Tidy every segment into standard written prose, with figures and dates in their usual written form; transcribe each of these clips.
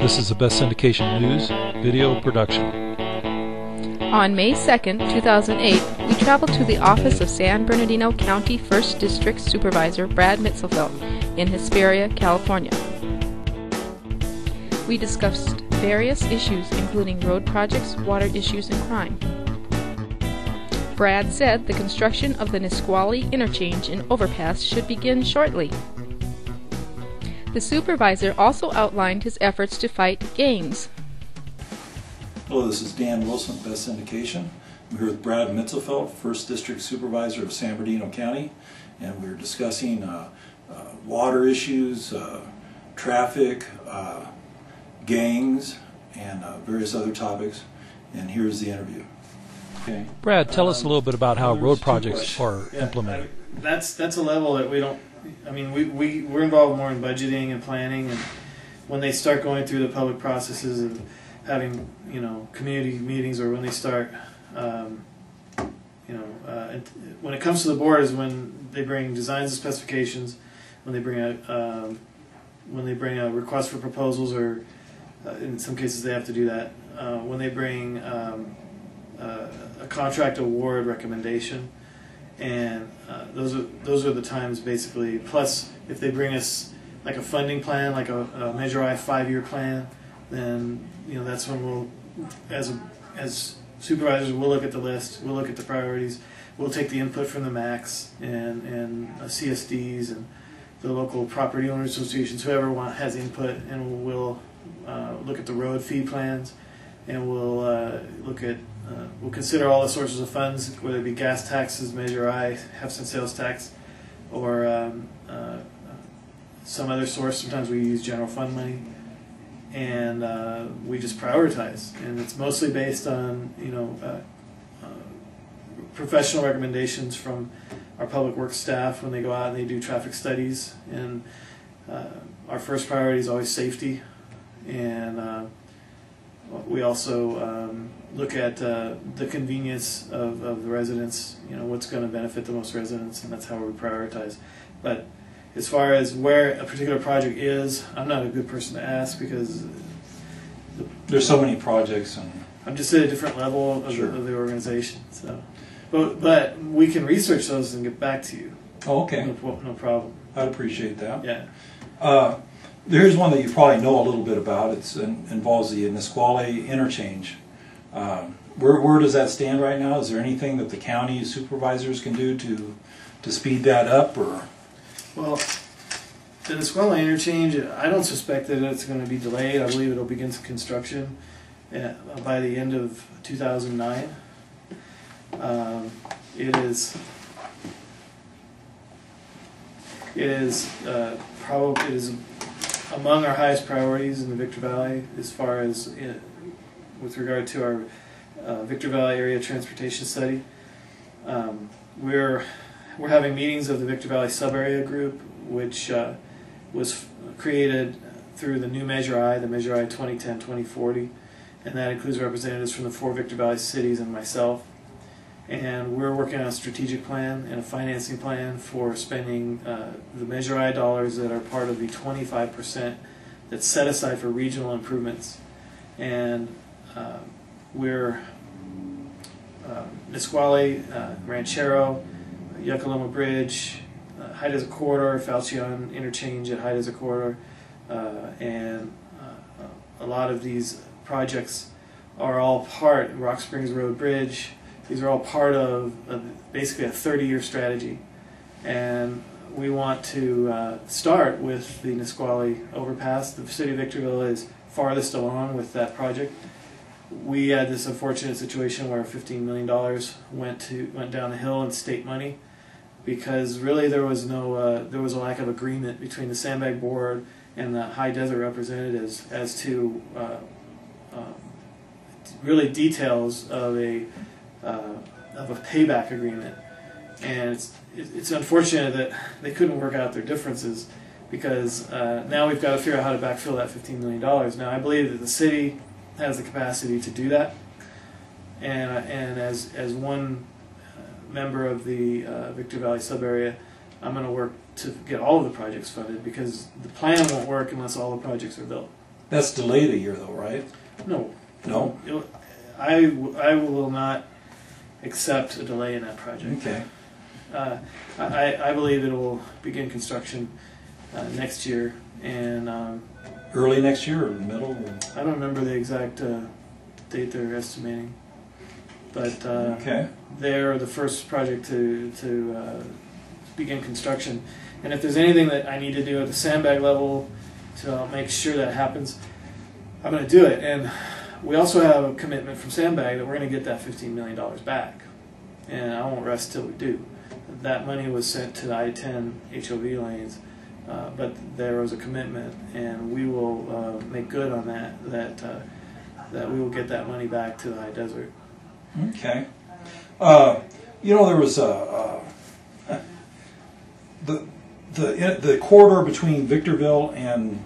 This is the Best Syndication News video production. On May 2nd, 2008, we traveled to the office of San Bernardino County 1st District Supervisor Brad Mitzelfelt in Hesperia, California. We discussed various issues including road projects, water issues, and crime. Brad said the construction of the Nisqually interchange and overpass should begin shortly. The supervisor also outlined his efforts to fight gangs. Hello, this is Dan Wilson with Best Syndication. I'm here with Brad Mitzelfelt, 1st District Supervisor of San Bernardino County, and we're discussing water issues, traffic, gangs, and various other topics. And here's the interview. Okay. Brad, tell us a little bit about how road projects are implemented. That's a level that we don't. I mean, we're involved more in budgeting and planning, and when they start going through the public processes of having, community meetings, or when they start, when it comes to the board is when they bring designs and specifications, when they bring a request for proposals, or in some cases they have to do that, when they bring a contract award recommendation. And those are the times basically. Plus, if they bring us like a funding plan, like a Measure I 5-year plan, then that's when we'll, as supervisors, we'll look at the list, we'll look at the priorities, we'll take the input from the MACs and CSDs and the local property owners associations, whoever has input, and we'll look at the road fee plans, and we'll we'll consider all the sources of funds, whether it be gas taxes, Measure I, half-cent sales tax, or some other source. Sometimes we use general fund money, and we just prioritize. And it's mostly based on professional recommendations from our public works staff when they go out and they do traffic studies. And our first priority is always safety, and we also look at the convenience of the residents, what's going to benefit the most residents, and that's how we prioritize. But as far as where a particular project is, I'm not a good person to ask, because there's so many projects, and I'm just at a different level of, sure, of the organization. So, but we can research those and get back to you. Oh, okay. No problem. I'd appreciate that. Yeah. There's one that you probably know a little bit about. It involves the Nisqually interchange. Where does that stand right now? Is there anything that the county supervisors can do to speed that up? Or well, the Nisqually interchange, I don't suspect that it's going to be delayed. I believe it'll begin construction by the end of 2009. It is among our highest priorities in the Victor Valley, as far as with regard to our Victor Valley area transportation study. We're having meetings of the Victor Valley sub-area group, which was created through the new Measure I, the Measure I 2010-2040, and that includes representatives from the 4 Victor Valley cities and myself. And we're working on a strategic plan and a financing plan for spending the Measure I dollars that are part of the 25% that's set aside for regional improvements. And we're Nisqually, Ranchero, Yucca Bridge, High Desert Corridor, Falchion Interchange at High Desert Corridor, and a lot of these projects are all part, Rock Springs Road Bridge. These are all part of basically a 30-year strategy, and we want to start with the Nisqually overpass. The city of Victorville is farthest along with that project. We had this unfortunate situation where $15 million went down the hill in state money, because really there was a lack of agreement between the Sandbag Board and the High Desert representatives as to really details of a payback agreement. And it's unfortunate that they couldn't work out their differences, because now we've got to figure out how to backfill that $15 million. Now, I believe that the city has the capacity to do that, and as one member of the Victor Valley sub-area, I'm going to work to get all of the projects funded, because the plan won't work unless all the projects are built. That's delayed a year though, right? No. No? I will not accept a delay in that project. Okay. I believe it will begin construction next year, and Early next year or middle? I don't remember the exact date they're estimating, but Okay. they're the first project to begin construction. And if there's anything that I need to do at the sandbag level to make sure that happens, I'm going to do it. And we also have a commitment from Sandbag that we're going to get that $15 million back, and I won't rest till we do. That money was sent to the I-10 HOV lanes, but there was a commitment, and we will make good on that we will get that money back to the high desert. Okay. You know, there was the corridor between Victorville and,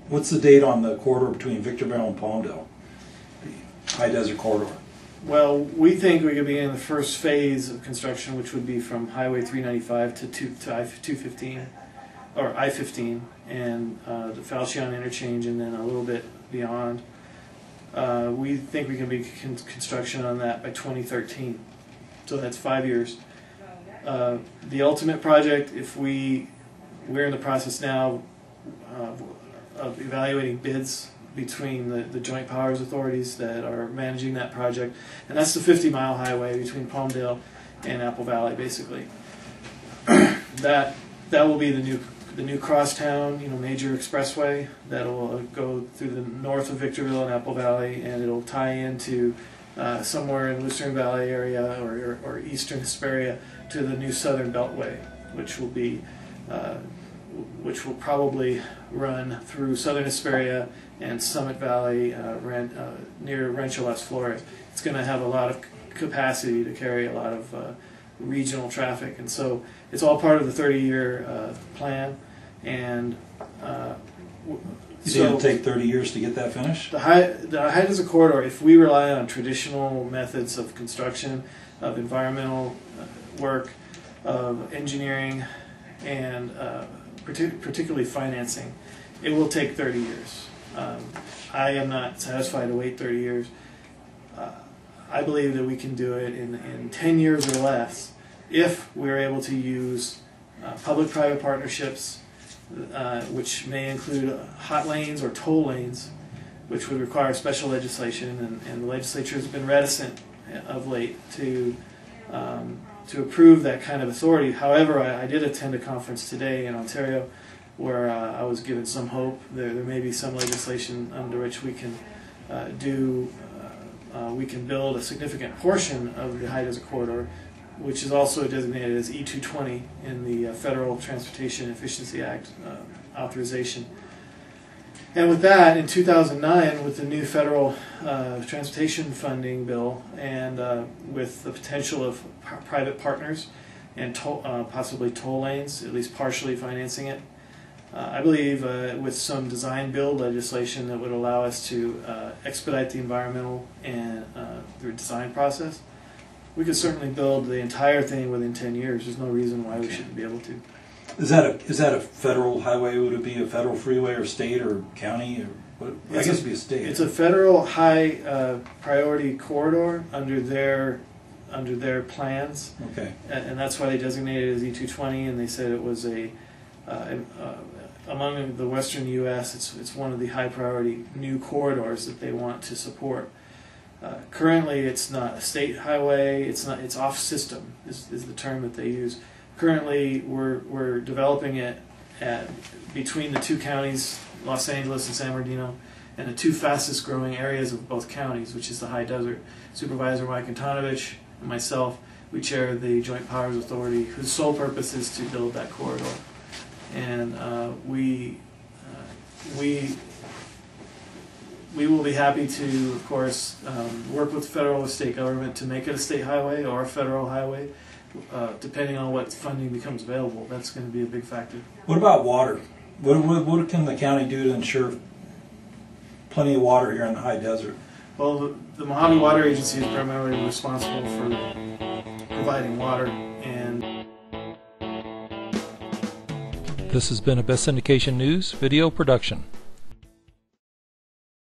what's the date on the corridor between Victorville and Palmdale? The high desert corridor. Well, we think we could begin the first phase of construction, which would be from Highway 395 to I-215, or I-15, and the Falchion interchange, and then a little bit beyond. We think we can begin construction on that by 2013, so that's 5 years. The ultimate project, if we're in the process now of evaluating bids between the joint powers authorities that are managing that project, and that's the 50-mile highway between Palmdale and Apple Valley, basically. That will be the new crosstown, major expressway that will go through the north of Victorville and Apple Valley, and it'll tie into somewhere in Lucerne Valley area or eastern Hesperia to the new Southern Beltway, which will probably run through Southern Hesperia and Summit Valley near Rancho Las Flores. It's going to have a lot of capacity to carry a lot of regional traffic, and so it's all part of the 30-year plan. And You think it'll take 30 years to get that finished? The high desert corridor, if we rely on traditional methods of construction, of environmental work, of engineering, and particularly financing, it will take 30 years. I am not satisfied to wait 30 years. I believe that we can do it in 10 years or less if we're able to use public-private partnerships, which may include hot lanes or toll lanes, which would require special legislation, and the legislature has been reticent of late to approve that kind of authority. However, I did attend a conference today in Ontario where I was given some hope. There may be some legislation under which we can we can build a significant portion of the high desert corridor, which is also designated as E220 in the Federal Transportation Efficiency Act authorization. And with that, in 2009, with the new federal transportation funding bill, and with the potential of private partners and possibly toll lanes, at least partially financing it, I believe with some design-build legislation that would allow us to expedite the environmental and the design process, we could certainly build the entire thing within 10 years. There's no reason why we shouldn't be able to. Is that a federal highway? Would it be a federal freeway or state or county? Or what? I guess it'd be a state. It's a federal high priority corridor under their plans. Okay. And that's why they designated it as E220, and they said it was among the western U.S., it's one of the high priority new corridors that they want to support. Currently, it's not a state highway. It's off system is the term that they use. Currently, we're developing it between the two counties, Los Angeles and San Bernardino, and the two fastest growing areas of both counties, which is the high desert. Supervisor Mike Antonovich and myself, we chair the Joint Powers Authority, whose sole purpose is to build that corridor. And we will be happy to, of course, work with the federal or state government to make it a state highway or a federal highway, depending on what funding becomes available. That's going to be a big factor. What about water? What can the county do to ensure plenty of water here in the high desert? Well, the Mojave Water Agency is primarily responsible for providing water, and This has been a Best Syndication News video production.